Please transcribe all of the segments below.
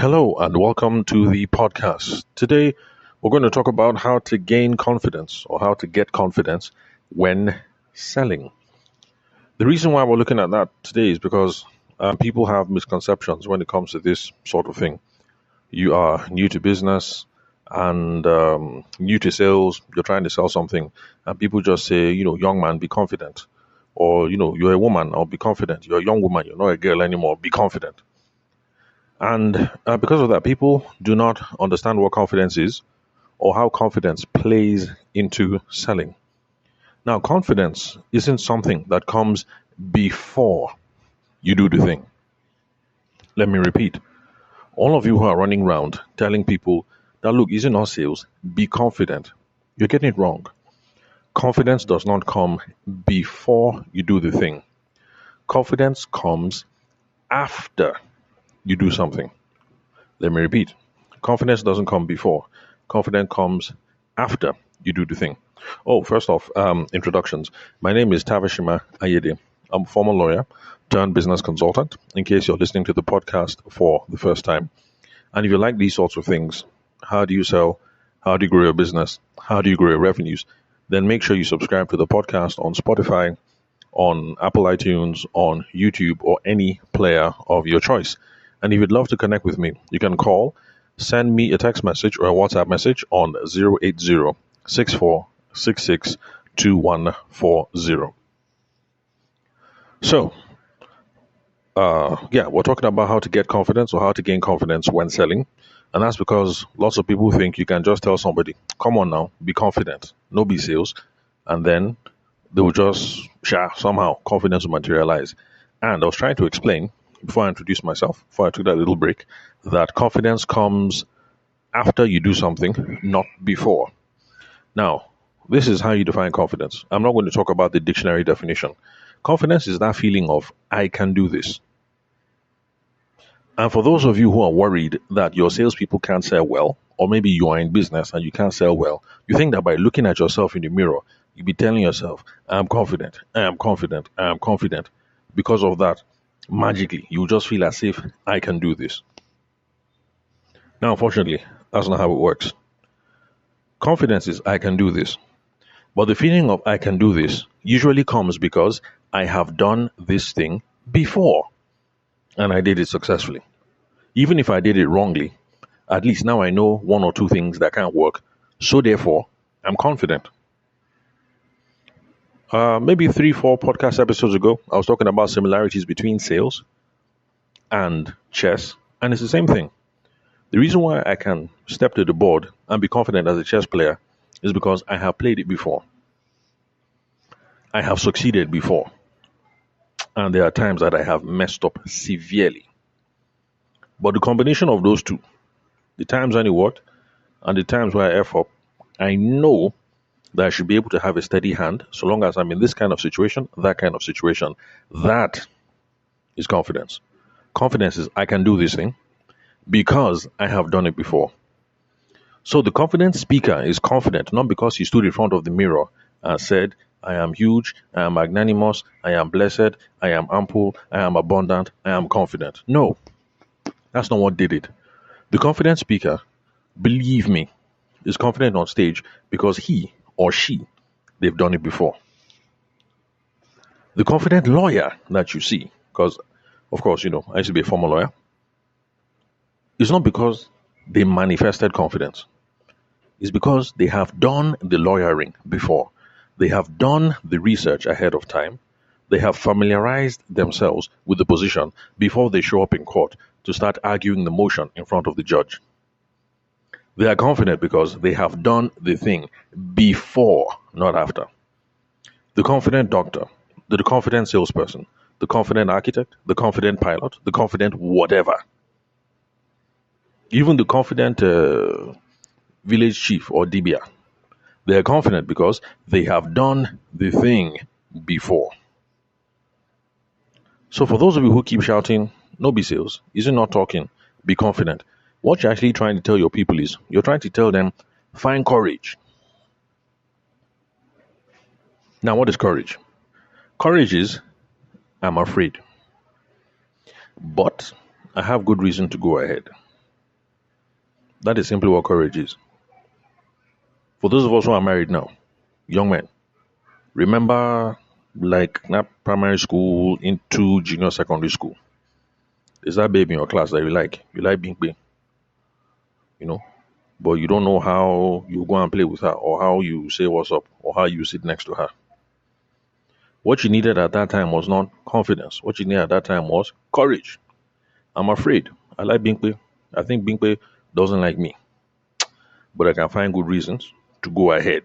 Hello and welcome to the podcast. Today, we're going to talk about how to gain confidence or how to get confidence when selling. The reason why we're looking at that today is because people have misconceptions when it comes to this sort of thing. You are new to business and new to sales, you're trying to sell something, and people just say, young man, be confident. Or, you're a woman, or be confident. You're a young woman, you're not a girl anymore, be confident. And because of that, people do not understand what confidence is or how confidence plays into selling. Now, confidence isn't something that comes before you do the thing. Let me repeat. All of you who are running around telling people that, look, is it not sales? Be confident. You're getting it wrong. Confidence does not come before you do the thing. Confidence comes after you do something. Let me repeat. Confidence doesn't come before. Confidence comes after you do the thing. Oh, first off, introductions. My name is Tavashima Ayede. I'm a former lawyer turned business consultant, in case you're listening to the podcast for the first time. And if you like these sorts of things, how do you sell? How do you grow your business? How do you grow your revenues? Then make sure you subscribe to the podcast on Spotify, on Apple iTunes, on YouTube, or any player of your choice. And if you'd love to connect with me, you can call, send me a text message or a WhatsApp message on 080-6466-2140. So, we're talking about how to get confidence or how to gain confidence when selling. And that's because lots of people think you can just tell somebody, come on now, be confident, no be sales. And then they will just, somehow confidence will materialize. And I was trying to explain before I introduced myself, before I took that little break, that confidence comes after you do something, not before. Now, this is how you define confidence. I'm not going to talk about the dictionary definition. Confidence is that feeling of, I can do this. And for those of you who are worried that your salespeople can't sell well, or maybe you are in business and you can't sell well, you think that by looking at yourself in the mirror, you'll be telling yourself, I'm confident, I am confident, I am confident. Because of that, magically, you just feel as if I can do this. Now, unfortunately, that's not how it works. Confidence is I can do this. But the feeling of I can do this usually comes because I have done this thing before and I did it successfully. Even if I did it wrongly, at least now I know one or two things that can't work. So therefore, I'm confident. Maybe 3-4 podcast episodes ago, I was talking about similarities between sales and chess, and it's the same thing. The reason why I can step to the board and be confident as a chess player is because I have played it before. I have succeeded before. And there are times that I have messed up severely. But the combination of those two, the times when it worked and the times where I F up, I know that I should be able to have a steady hand so long as I'm in this kind of situation, that kind of situation. That is confidence. Confidence is I can do this thing because I have done it before. So the confident speaker is confident not because he stood in front of the mirror and said, I am huge, I am magnanimous, I am blessed, I am ample, I am abundant, I am confident. No, that's not what did it. The confident speaker, believe me, is confident on stage because he or she, they've done it before. The confident lawyer that you see, because, of course, I used to be a former lawyer, it's not because they manifested confidence. It's because they have done the lawyering before. They have done the research ahead of time. They have familiarized themselves with the position before they show up in court to start arguing the motion in front of the judge. They are confident because they have done the thing before, not after. The confident doctor, the confident salesperson, the confident architect, the confident pilot, the confident whatever. Even the confident village chief or dibia, they are confident because they have done the thing before. So for those of you who keep shouting, no be sales, isn't not talking, be confident. What you're actually trying to tell your people is, you're trying to tell them, find courage. Now, what is courage? Courage is, I'm afraid, but I have good reason to go ahead. That is simply what courage is. For those of us who are married now, young men, remember like not primary school into junior secondary school. There's that baby in your class that you like. You like being big, you know, but you don't know how you go and play with her or how you say what's up or how you sit next to her. What you needed at that time was not confidence. What you needed at that time was courage. I'm afraid. I like Binkwe. I think Binkwe doesn't like me, but I can find good reasons to go ahead.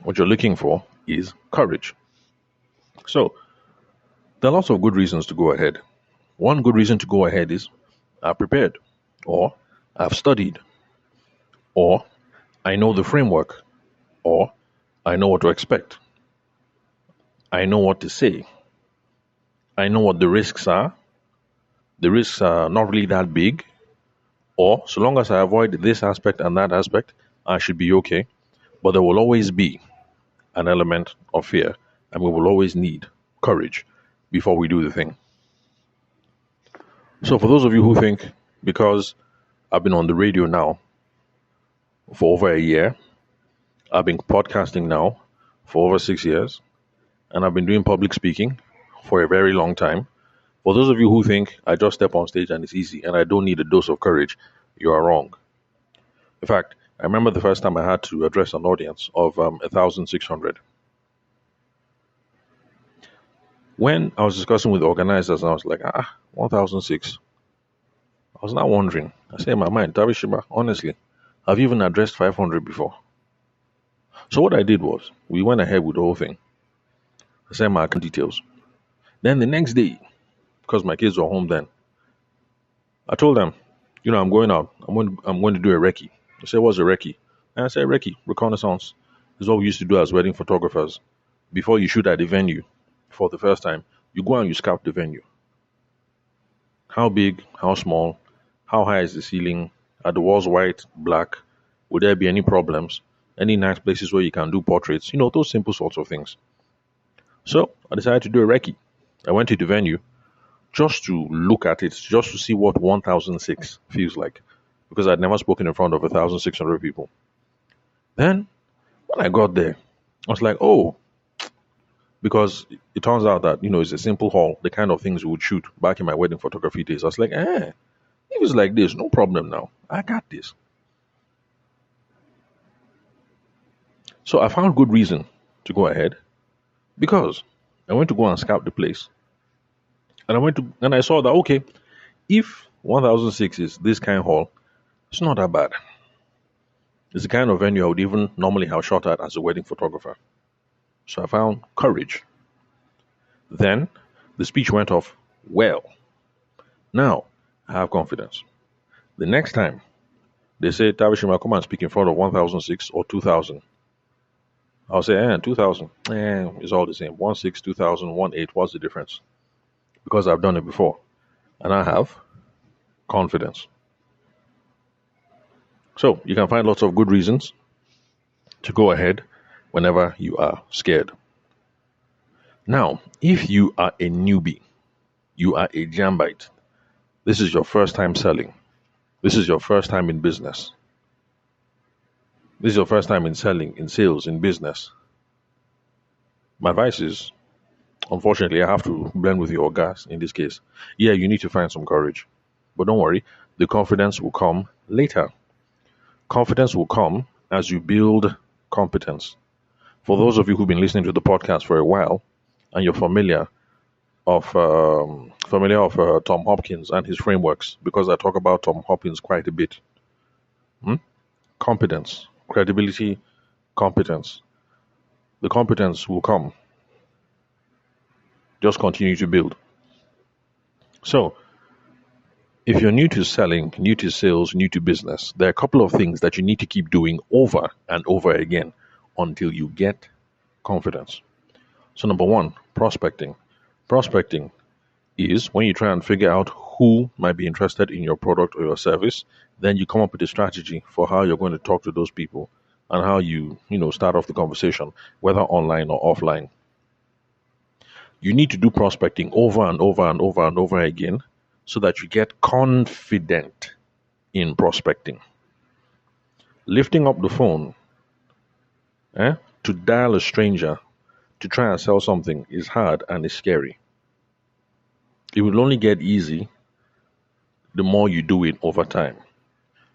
What you're looking for is courage. So there are lots of good reasons to go ahead. One good reason to go ahead is I've prepared, or I've studied, or I know the framework, or I know what to expect. I know what to say. I know what the risks are. The risks are not really that big, or so long as I avoid this aspect and that aspect, I should be okay. But there will always be an element of fear, and we will always need courage before we do the thing. So, for those of you who think because I've been on the radio now for over a year, I've been podcasting now for over 6 years, and I've been doing public speaking for a very long time. For those of you who think I just step on stage and it's easy and I don't need a dose of courage, you are wrong. In fact, I remember the first time I had to address an audience of 1,600. When I was discussing with the organizers, I was like, 1,006. I was now wondering. I said in my mind, Tabishiba, honestly, have you even addressed 500 before? So what I did was, we went ahead with the whole thing. I sent my account details. Then the next day, because my kids were home then, I told them, I'm going out. I'm going to do a recce. They said, what's a recce? And I said, recce, reconnaissance. This is what we used to do as wedding photographers. Before you shoot at the venue for the first time, you go and you scout the venue. How big, how small, how high is the ceiling? Are the walls white, black? Would there be any problems? Any nice places where you can do portraits? Those simple sorts of things. So I decided to do a recce. I went to the venue just to look at it, just to see what 1,006 feels like, because I'd never spoken in front of 1,600 people. Then, when I got there, I was like, oh, because it turns out that, it's a simple hall, the kind of things we would shoot back in my wedding photography days. I was like, if it's like this, no problem now. I got this. So I found good reason to go ahead because I went to go and scout the place. And I saw that, okay, if 1,006 is this kind of hall, it's not that bad. It's the kind of venue I would even normally have shot at as a wedding photographer. So I found courage. Then the speech went off well. Now I have confidence. The next time they say, Tabishima, come and speak in front of 1,006 or 2,000, I'll say, 2,000. It's all the same. 1,6, 2,000, 1,8. What's the difference? Because I've done it before. And I have confidence. So you can find lots of good reasons to go ahead whenever you are scared. Now, if you are a newbie, you are a jambite, this is your first time selling, this is your first time in business, this is your first time in selling, in sales, in business, my advice is, unfortunately, I have to blend with your gas in this case. Yeah, you need to find some courage. But don't worry, the confidence will come later. Confidence will come as you build competence. For those of you who've been listening to the podcast for a while and you're familiar of Tom Hopkins and his frameworks, because I talk about Tom Hopkins quite a bit. Competence, credibility, competence. The competence will come. Just continue to build. So, if you're new to selling, new to sales, new to business, there are a couple of things that you need to keep doing over and over again until you get confidence. So, number one, prospecting. Prospecting is when you try and figure out who might be interested in your product or your service, then you come up with a strategy for how you're going to talk to those people and how you start off the conversation, whether online or offline. You need to do prospecting over and over and over and over again so that you get confident in prospecting. Lifting up the phone to dial a stranger to try and sell something is hard and is scary. It will only get easy the more you do it over time.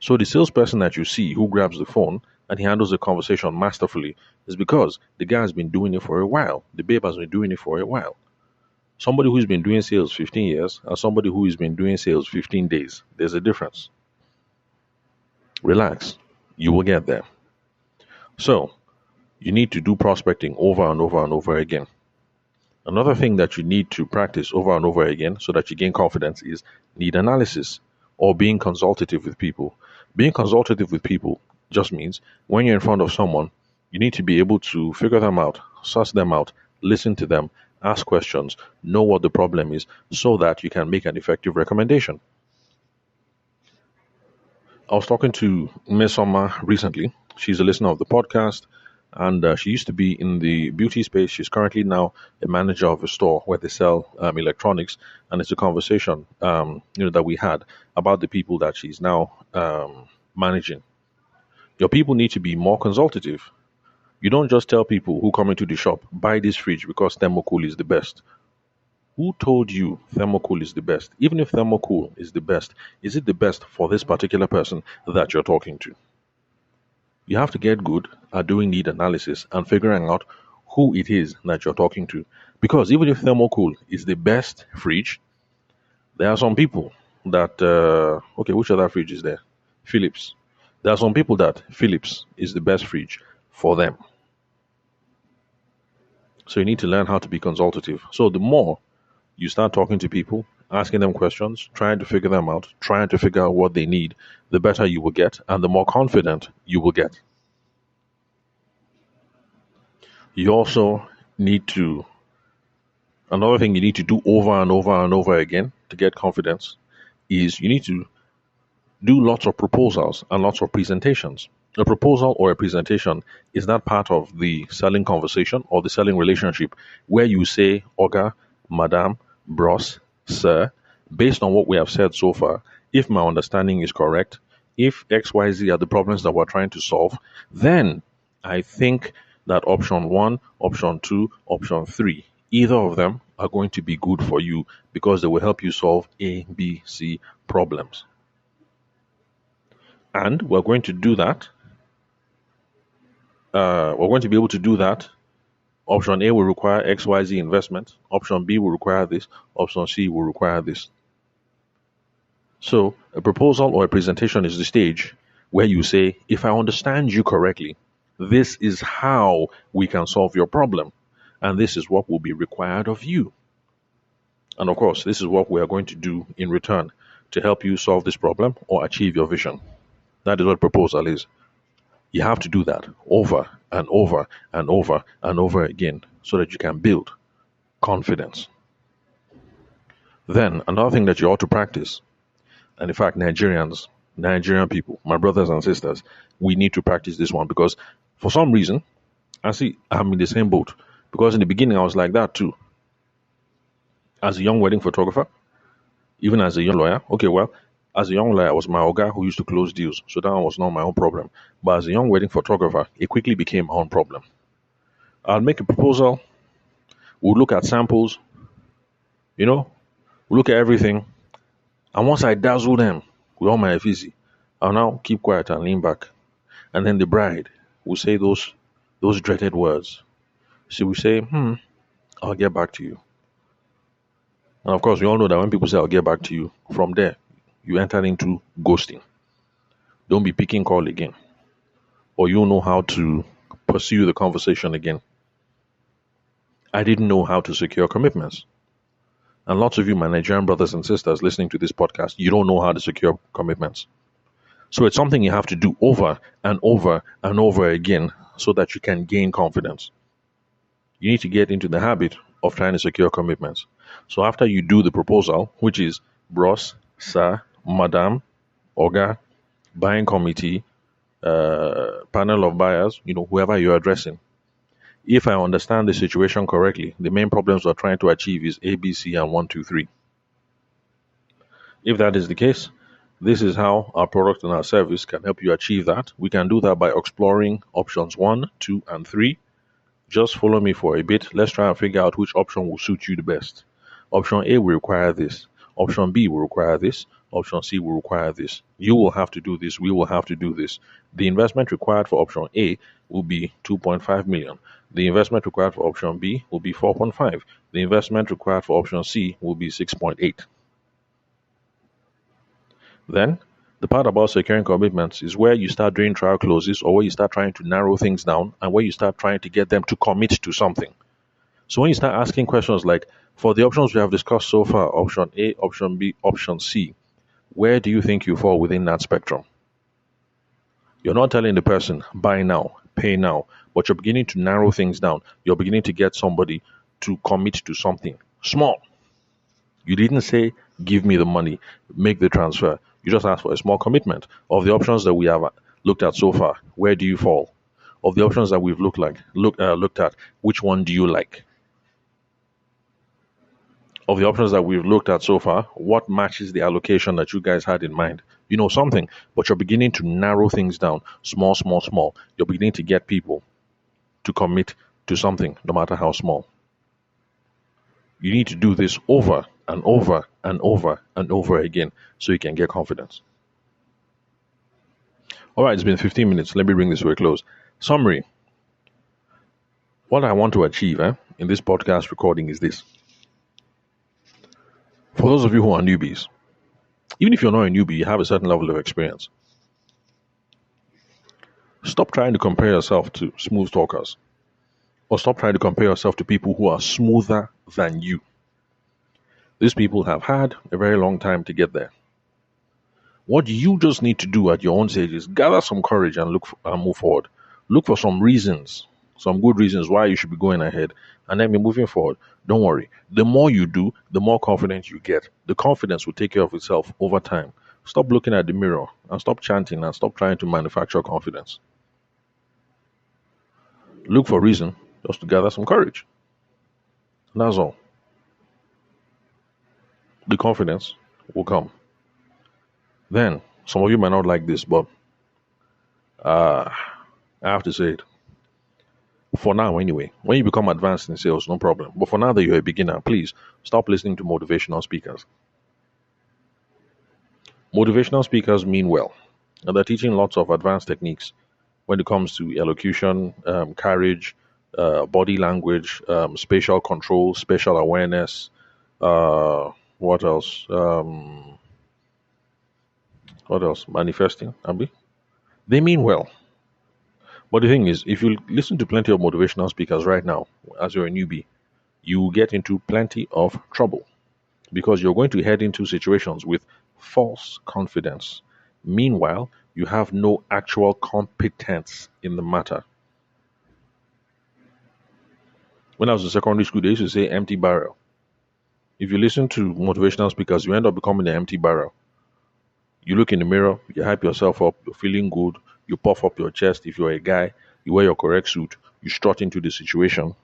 So the salesperson that you see who grabs the phone and he handles the conversation masterfully is because the guy has been doing it for a while. The babe has been doing it for a while. Somebody who's been doing sales 15 years and somebody who has been doing sales 15 days, there's a difference. Relax. You will get there. So you need to do prospecting over and over and over again. Another thing that you need to practice over and over again so that you gain confidence is need analysis or being consultative with people. Being consultative with people just means when you're in front of someone, you need to be able to figure them out, suss them out, listen to them, ask questions, know what the problem is so that you can make an effective recommendation. I was talking to Miss Summer recently. She's a listener of the podcast, and she used to be in the beauty space. She's currently now a manager of a store where they sell electronics, and it's a conversation that we had about the people that she's now managing. Your people need to be more consultative. You don't just tell people who come into the shop, buy this fridge because thermocool is the best. Who told you thermocool is the best? Even if thermocool is the best, is it the best for this particular person that you're talking to? You have to get good at doing need analysis and figuring out who it is that you're talking to. Because even if thermocool is the best fridge, there are some people that, okay, which other fridge is there? Philips. There are some people that Philips is the best fridge for them. So you need to learn how to be consultative. So the more you start talking to people, asking them questions, trying to figure them out, trying to figure out what they need, the better you will get and the more confident you will get. You also need to, another thing you need to do over and over and over again to get confidence is you need to do lots of proposals and lots of presentations. A proposal or a presentation is that part of the selling conversation or the selling relationship where you say, Oga, Madam, Bros, Sir, based on what we have said so far, if my understanding is correct, if XYZ are the problems that we're trying to solve, then I think that option one, option two, option three, either of them are going to be good for you because they will help you solve A, B, C problems. And we're going to do that. We're going to be able to do that. Option A will require XYZ investment. Option B will require this. Option C will require this. So a proposal or a presentation is the stage where you say, if I understand you correctly, this is how we can solve your problem. And this is what will be required of you. And of course, this is what we are going to do in return to help you solve this problem or achieve your vision. That is what proposal is. You have to do that over and over and over and over again so that you can build confidence. Then another thing that you ought to practice, and in fact, Nigerian people, my brothers and sisters, we need to practice this one because for some reason, I'm in the same boat. Because in the beginning, I was like that too. As a young wedding photographer, even as a young lawyer, okay, well, as a young lawyer, I was my Oga who used to close deals, so that was not my own problem. But as a young wedding photographer, it quickly became my own problem. I'll make a proposal, we'll look at samples, we'll look at everything, and once I dazzle them with all my effigy, I'll now keep quiet and lean back. And then the bride will say those dreaded words. She will say, I'll get back to you. And of course, we all know that when people say, I'll get back to you, from there, you enter into ghosting. Don't be picking call again. Or you'll know how to pursue the conversation again. I didn't know how to secure commitments. And lots of you, my Nigerian brothers and sisters listening to this podcast, you don't know how to secure commitments. So it's something you have to do over and over and over again so that you can gain confidence. You need to get into the habit of trying to secure commitments. So after you do the proposal, which is bros, sir, madam, Oga, buying committee, panel of buyers, whoever you're addressing. If I understand the situation correctly, the main problems we're trying to achieve is A, B, C, and 1, 2, 3. If that is the case, This is how our product and our service can help you achieve that. We can do that by exploring options 1, 2, and 3. Just follow me for a bit. Let's try and figure out which option will suit you the best. Option A will require this. Option B will require this. Option C will require this. You will have to do this. We will have to do this. The investment required for option A will be 2.5 million. The investment required for option B will be 4.5. The investment required for option C will be 6.8. Then, the part about securing commitments is where you start doing trial closes or where you start trying to narrow things down and where you start trying to get them to commit to something. So when you start asking questions like, for the options we have discussed so far, option A, option B, option C, where do you think you fall within that spectrum? You're not telling the person, buy now, pay now, but you're beginning to narrow things down. You're beginning to get somebody to commit to something small. You didn't say, give me the money, make the transfer. You just asked for a small commitment. Of the options that we have looked at so far, where do you fall? Of the options that we've looked at, which one do you like? Of the options that we've looked at so far, what matches the allocation that you guys had in mind? You know something, but you're beginning to narrow things down, small, small, small. You're beginning to get people to commit to something, no matter how small. You need to do this over and over and over and over again so you can get confidence. All right, it's been 15 minutes. Let me bring this to a close. Summary. What I want to achieve in this podcast recording is this. For those of you who are newbies, even if you're not a newbie, you have a certain level of experience. Stop trying to compare yourself to smooth talkers, or stop trying to compare yourself to people who are smoother than you. These people have had a very long time to get there. What you just need to do at your own stage is gather some courage and move forward. Look for some reasons, some good reasons why you should be going ahead, and then be moving forward. Don't worry. The more you do, the more confidence you get. The confidence will take care of itself over time. Stop looking at the mirror and stop chanting and stop trying to manufacture confidence. Look for reason just to gather some courage. And that's all. The confidence will come. Then, some of you might not like this, but I have to say it. For now, anyway, when you become advanced in sales, no problem. But for now that you're a beginner, please stop listening to motivational speakers. Motivational speakers mean well, and they're teaching lots of advanced techniques when it comes to elocution, carriage, body language, spatial control, spatial awareness. What else? What else? Manifesting, Abby. They mean well. But the thing is, if you listen to plenty of motivational speakers right now, as you're a newbie, you will get into plenty of trouble because you're going to head into situations with false confidence. Meanwhile, you have no actual competence in the matter. When I was in secondary school, they used to say empty barrel. If you listen to motivational speakers, you end up becoming an empty barrel. You look in the mirror, you hype yourself up, you're feeling good, you puff up your chest. If you're a guy, you wear your correct suit, you strut into the situation,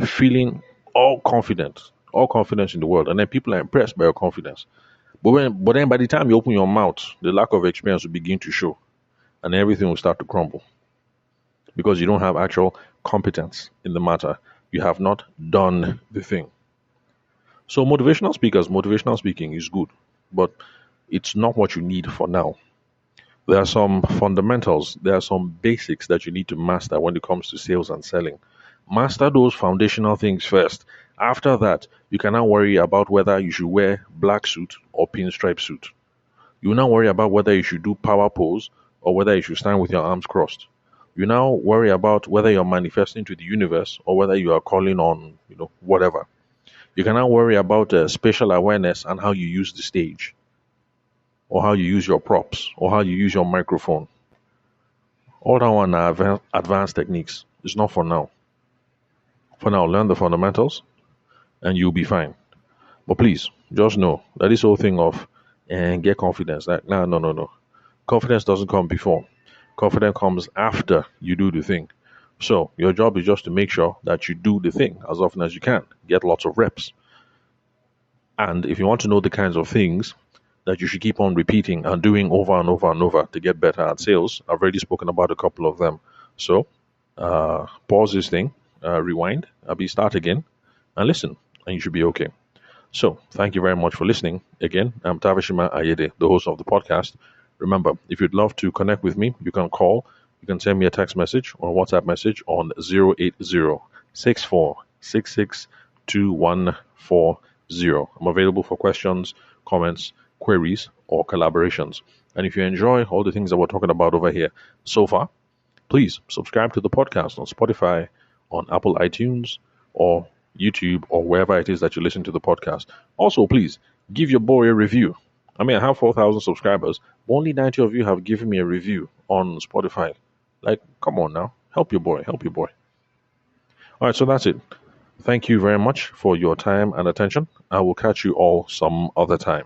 feeling all confidence in the world, and then people are impressed by your confidence. But then by the time you open your mouth, the lack of experience will begin to show, and everything will start to crumble because you don't have actual competence in the matter. You have not done the thing. So motivational speaking is good, but it's not what you need for now. There are some fundamentals, there are some basics that you need to master when it comes to sales and selling. Master those foundational things first. After that, you can now worry about whether you should wear black suit or pinstripe suit. You will now worry about whether you should do power pose or whether you should stand with your arms crossed. You now worry about whether you're manifesting to the universe or whether you are calling on, whatever. You can now worry about spatial awareness and how you use the stage, or how you use your props, or how you use your microphone. All that one are advanced techniques. It's not for now. For now, learn the fundamentals and you'll be fine. But please, just know that this whole thing of get confidence, like, no. Confidence doesn't come before. Confidence comes after you do the thing. So your job is just to make sure that you do the thing as often as you can. Get lots of reps. And if you want to know the kinds of things that you should keep on repeating and doing over and over and over to get better at sales. I've already spoken about a couple of them. So pause this thing, rewind, start again, and listen, and you should be okay. So, thank you very much for listening. Again, I'm Tavishima Ayede, the host of the podcast. Remember, if you'd love to connect with me, you can call, you can send me a text message or a WhatsApp message on 080-6466-2140. I'm available for questions, comments, queries, or collaborations. And if you enjoy all the things that we're talking about over here so far, please subscribe to the podcast on Spotify, on Apple iTunes, or YouTube, or wherever it is that you listen to the podcast. Also, please give your boy a review. I mean, I have 4,000 subscribers, but only 90 of you have given me a review on Spotify. Like, come on now. Help your boy. Help your boy. All right, so that's it. Thank you very much for your time and attention. I will catch you all some other time.